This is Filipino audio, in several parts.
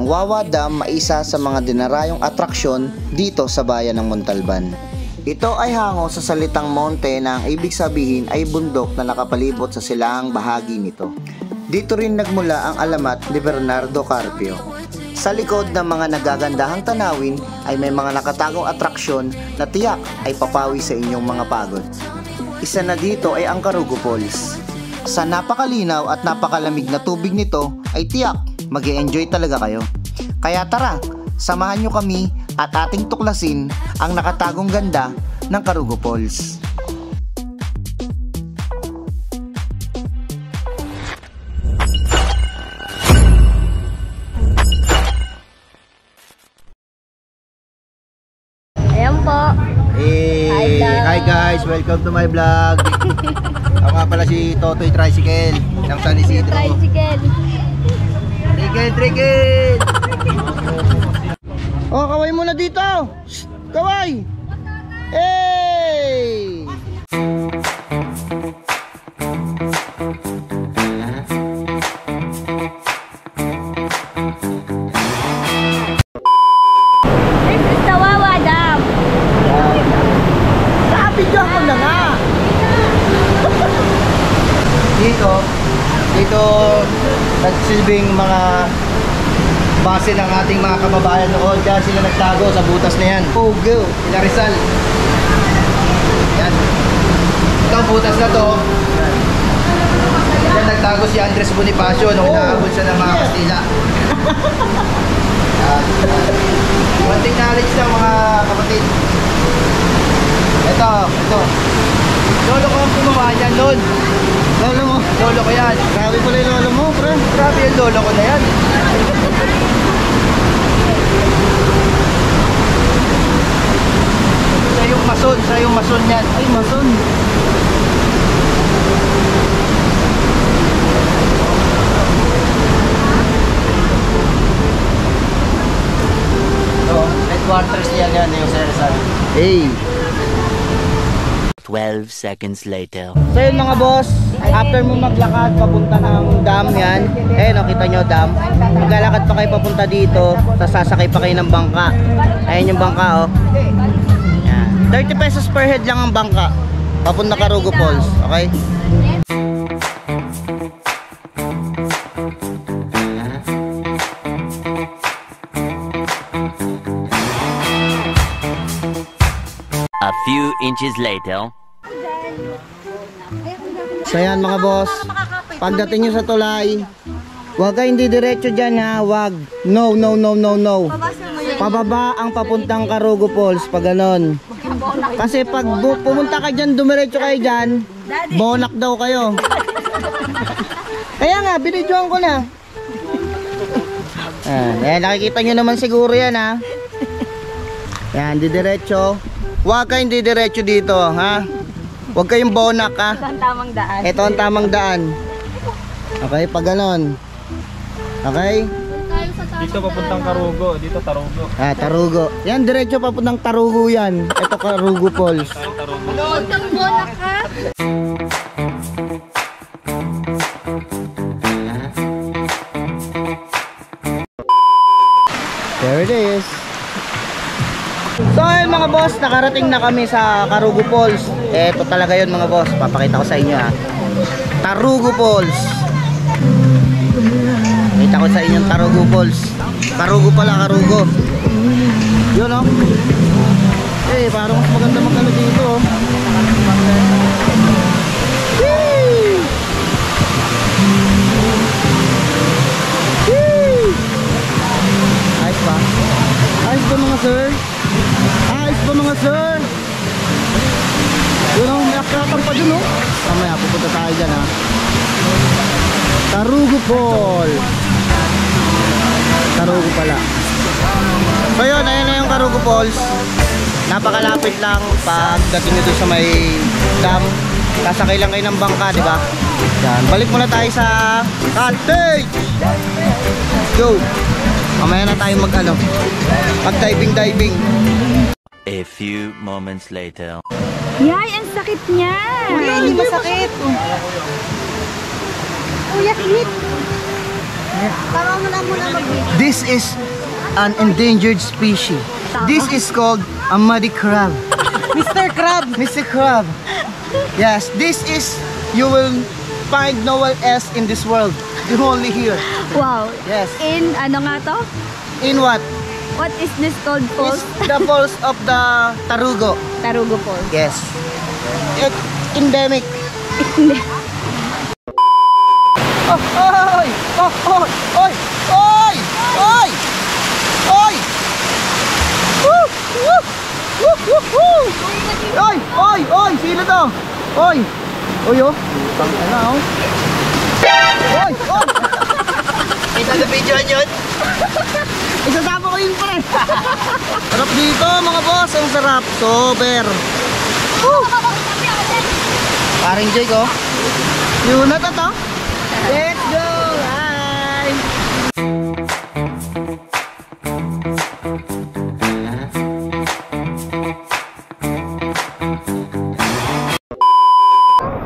Wawa Dam ay isa sa mga dinarayong atraksyon dito sa bayan ng Montalban. Ito ay hango sa salitang monte na ang ibig sabihin ay bundok na nakapalibot sa silaang bahagi nito. Dito rin nagmula ang alamat ni Bernardo Carpio. Sa likod ng mga nagagandahang tanawin ay may mga nakatagong atraksyon na tiyak ay papawi sa inyong mga pagod. Isa na dito ay ang Carugo Falls. Sa napakalinaw at napakalamig na tubig nito ay tiyak mag-e-enjoy talaga kayo. Kaya tara, samahan nyo kami at ating tuklasin ang nakatagong ganda ng Carugo Falls. Ayan po. Hey, hi guys, welcome to my vlog. Ako nga pala si Totoy Tricycle ng San Isidro. Tricycle. Tricycle. Oh, kaway muna dito. Shh, kaway. Hey! This is the Wawa Dam. Nakapidyo ako na nga. Dito nagsilbing mga base ng ating mga kababayan noon. Diyan sila nagtago sa butas na yan. Oh, go! Sila Rizal. Yan. Ito ang butas na to. Diyan nagtago si Andres Bonifacio nung inaabot siya ng mga Kastila. Konting knowledge ng mga kapatid. Ito. Lolo ko ang gumawa niyan noon. Lolo mo? Lolo ko yan. Grabe pala yung lolo mo, bro. Grabe yung lolo ko na yan. Siya yung mason yan. Ay, mason. So, headquarters niya yan yung Sir Rizal. Hey! 12 seconds later. So yun mga boss, after mo maglakad papunta ng dam yan, nakita nyo dam, maglalakad pa kayo papunta dito, sasakay pa kayo ng bangka. Ayan yung bangka, oh. Yan. 30 pesos per head lang ang bangka papunta Carugo Falls, okay? A few inches later. So yan mga boss, pagdating nyo sa tulay, huwag kayo hindi diretso dyan ha, huwag. No. Pababa ang papuntang Carugo Falls, pag ganon. Kasi pag pumunta ka dyan, dumiretso kayo dyan, bonak daw kayo. Kaya nga, binidyoan ko na. Nakikita nyo naman siguro yan ha. Yan, didiretso. Huwag kayong didiretso dito ha. Huwag kayong bonak ha. Ito ang tamang daan. Ito ang tamang daan. Okay, pag ganon. Okay? Dito papuntang Carugo, dito Tarugo. Tarugo. Yan, diretso papuntang Tarugo yan. Ito Carugo Falls. Huwag kang bonak ha. There it is. So ayun mga boss, nakarating na kami sa Carugo Falls. Ito talaga yun mga boss, papakita ko sa inyo ha. Carugo Falls. Kita ko sa inyo Carugo Falls. Carugo pala, Carugo. Yun o. Parang mas maganda magkano dito o. Ayos pa. Ayos pa mga sir. Ayos pa mga sir. Yun o, may akratan pa dun o. Mamaya pupunta tayo dyan ha. Carugo Falls. Carugo pala. So yun, ayun na yung Carugo Falls. Napakalapit lang pagdating nyo doon sa may dam. Sasakay lang kayo ng bangka, di ba? Yan. Balik muna tayo sa cottage. Let's go. Mamaya na tayo mag-diving. A few moments later. Yay, ang sakit niya. Hindi masakit. Uy, sakit. This is an endangered species. This is called a muddy crab. Mr. Crab! Mr. Crab. Yes, this is, you will find nowhere else in this world. You only here. Wow. Yes. In ano nga to? In what? What is this called falls? It's the falls of the Tarugo. Tarugo Falls. Yes. It's endemic. Oh, oy! Oh, oy! Oy! Oy! Oy! Oy! Woo! Woo! Woo! Woo! Woo! Oy! Oy! Oy! Sino to? Oy! Oy, oh! Pang na, oh! Oy! Oy! Ito na video yun? Isasama ko yun pre! Sarap dito mga boss! Ang sarap! Sober! Woo! Paring Jake, oh! Yun na to to! Let's go! Hi!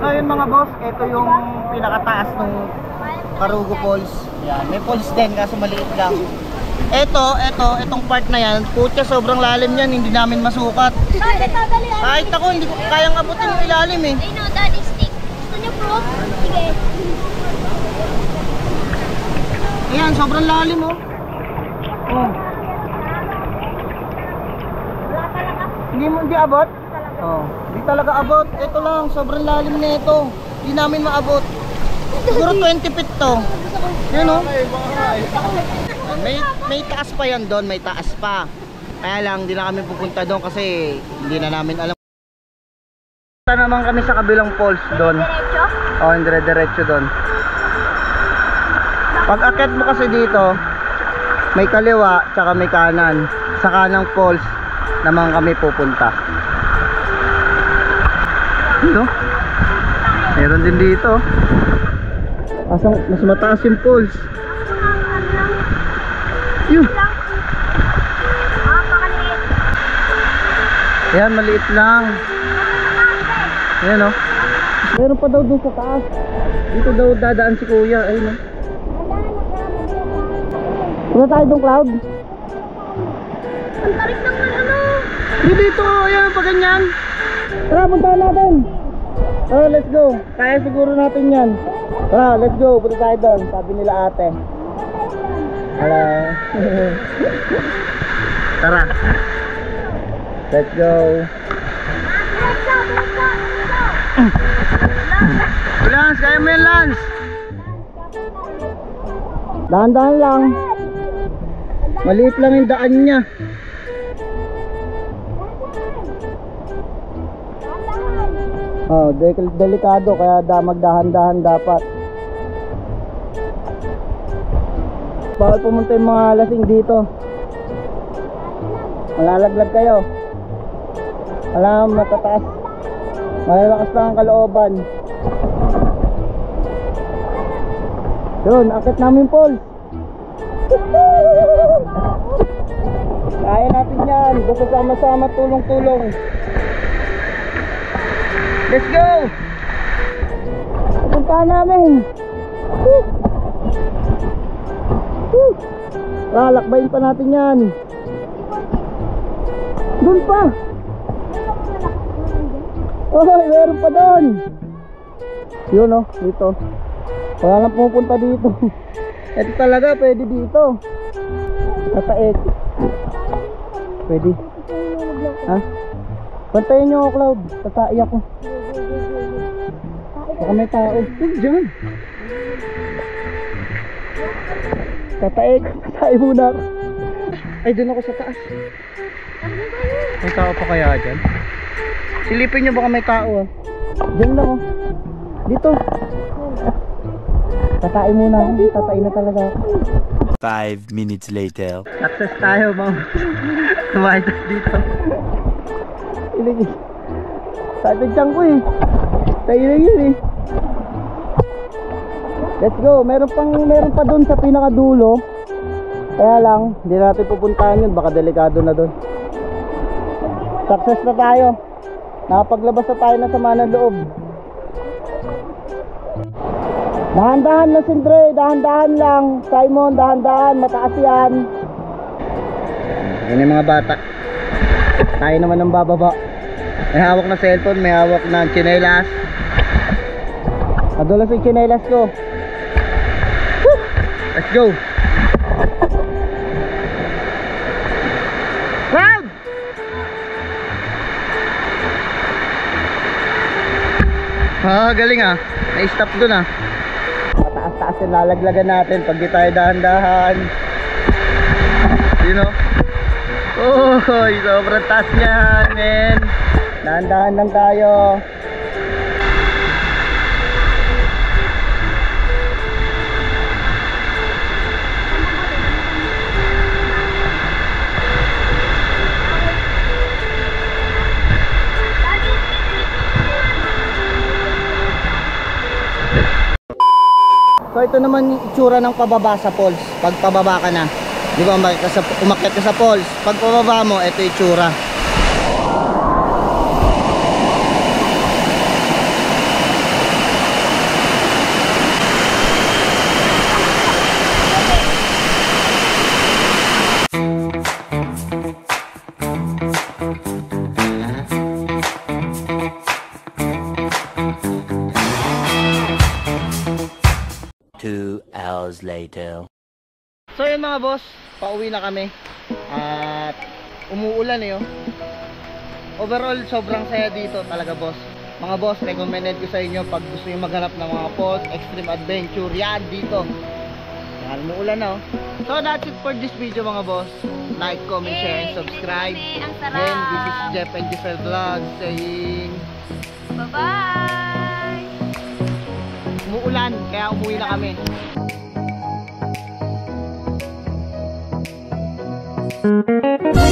So yun mga boss, ito yung pinakataas ng Tarugo Falls. Yan, may falls din kaso maliit lang. Itong part na yan, putya sobrang lalim yan, hindi namin masukat. Kahit ako, hindi ko kayang abutin yung ilalim eh. I know, daddy stick. Gusto niyo bro? Sige. Ayan, sobrang lalim oh. Oh. Hindi abot? Oh, hindi talaga abot. Ito lang, sobrang lalim na ito. Hindi namin maabot. Siguro 20 feet to. Yan oh. May taas pa yan doon, may taas pa. Kaya lang, hindi na kami pupunta doon kasi hindi na namin alam. Punta naman kami sa kabilang falls doon. Oh, dire-diretso doon. Pag akit mo kasi dito, may kaliwa tsaka may kanan. Sa kanang falls naman kami pupunta. Dito? Meron din dito. Mas mataas yung falls. Yun. Ayan, maliit lang. Ayan o. Meron pa daw dun sa taas. Dito daw dadaan si kuya. Ayun o. Punta tayo dong, Cloud. Ang tarik naman ano. Hindi dito, ayan pa ganyan. Tara, puntahan natin. Tara, let's go. Kaya siguro natin yan. Tara, let's go. Punta tayo doon. Sabi nila ate. Hello. Tara. Let's go. Lance, kaya mo yan, Lance. Dahan-dahan lang. Maliit lang yung daan niya. Oh, delikado kaya magdahan-dahan dapat. Bawal pumunta yung mga lasing dito. Malalaglag kayo. Alam, matataas. Malalakas lang ang kalooban. Yun, akit namin Paul. Kaya natin yan. Basta sama-sama, tulong-tulong. Let's go! Puntahan namin. Lalakbayin pa natin yan. Doon pa. Oh, meron pa doon. Yun oh, dito. Wala lang pupunta dito. Ito talaga, pwede dito. Tataek. Pwede. Ha? Pantayin nyo ako, Cloud. Tatay ako. Baka may tao. Diyan. Tataek. Tatay muna. Ay, dun ako sa taas. May tao pa kaya dyan? Silipin nyo baka may tao ah. Diyan lang oh. Dito. Tatay muna ako. Tatay na talaga ako. 5 minutes later. Success tayo, ma'am. Kumain dito. Iligis. Tatadyan ko eh. Tayo na yun eh. Let's go. Meron pa dun sa pinakadulo. Kaya lang, hindi natin pupuntahan yun. Baka delikado na dun. Success na tayo. Nakapaglabas na tayo ng sama ng loob. Dahan-dahan na Sindre, dahan-dahan lang. Simon, dahan-dahan, mataas yan. Yan yung mga bata. Tayo naman ng bababa. May hawak na cellphone, may hawak na tsinelas. Nadulas yung tsinelas ko. Woo! Let's go. Round! Galing na-stop dun mataas-taas yung lalaglagan natin pag di tayo dahan-dahan. You know? Oh, sobrang taas niyan, men. Dahan-dahan lang tayo. So ito naman yung itsura ng pababa sa falls. Pag pababa ka na, di ba, umakyat ka sa falls. Pag pababa mo, ito yung itsura. Hours later. So yun mga boss, pauwi na kami. At umuulan Overall, sobrang saya dito talaga boss. Mga boss, recommended ko sa inyo pag gusto nyo maghanap ng mga falls, extreme adventure, yan dito. Yan, umuulan So that's it for this video mga boss. Like, comment, share, and subscribe. Ang sarap. And this is Jeff and Jeffel Vlog saying Bye-bye! umuulan, kaya umuwi na kami. Bye.